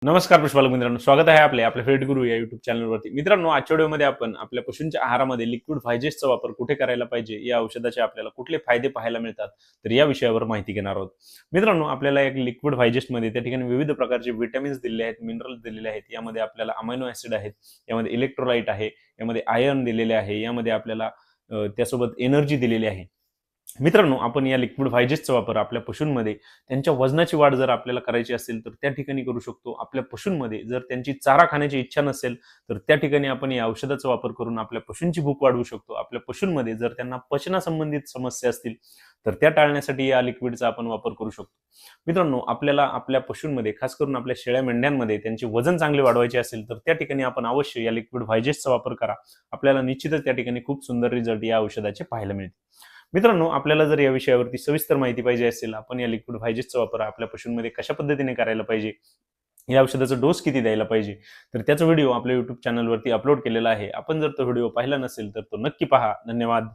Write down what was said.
नमस्कार पुष्पालक मित्रांनो, स्वागत आहे आपल्या फेट गुरु या युट्यूब चॅनलवरती. मित्रांनो, आजच्या व्हिडिओमध्ये आपण आपल्या पशूंच्या आहारामध्ये लिक्विड फायजेसचा वापर कुठे करायला पाहिजे, या औषधाचे आपल्याला कुठले फायदे पाहायला मिळतात, तर या विषयावर माहिती घेणार आहोत. मित्रांनो, आपल्याला एक लिक्विड फायजेसमध्ये त्या ठिकाणी विविध प्रकारचे विटॅमिन्स दिलेले आहेत, मिनरल्स दिलेले आहेत. यामध्ये आपल्याला अमायनो ऍसिड आहेत, यामध्ये इलेक्ट्रोलाइट आहे, यामध्ये आयर्न दिलेले आहे, यामध्ये आपल्याला त्यासोबत एनर्जी दिलेली आहे. मित्रांनो, आपण या लिक्विड फायजेसचा वापर आपल्या पशूंमध्ये त्यांच्या वजनाची वाढ जर आपल्याला करायची असेल तर त्या ठिकाणी करू शकतो. आपल्या पशूंमध्ये जर त्यांची चारा खाण्याची इच्छा नसेल तर त्या ठिकाणी आपण या औषधाचा वापर करून आपल्या पशूंची भूक वाढवू शकतो. आपल्या पशूंमध्ये जर त्यांना पचनासंबंधित समस्या असतील तर त्या टाळण्यासाठी या लिक्विडचा आपण वापर करू शकतो. मित्रांनो, आपल्याला आपल्या पशूंमध्ये, खास करून आपल्या शेळ्या मेंढ्यांमध्ये त्यांचे वजन चांगले वाढवायचे असेल तर त्या ठिकाणी आपण अवश्य या लिक्विड फायजेसचा वापर करा. आपल्याला निश्चितच त्या ठिकाणी खूप सुंदर रिझल्ट या औषधाचे पाहायला मिळतील. मित्रांनो, आपल्याला जर या विषयावरती सविस्तर माहिती पाहिजे असेल, आपण या लिक्विड फायजेसचा वापर आपल्या पशूंमध्ये कशा पद्धतीने करायला पाहिजे, या औषधाचा डोस किती द्यायला पाहिजे, तर त्याचा व्हिडिओ आपल्या युट्यूब चॅनलवरती अपलोड केलेला आहे. आपण जर तो व्हिडिओ पाहिला नसेल तर तो नक्की पहा. धन्यवाद.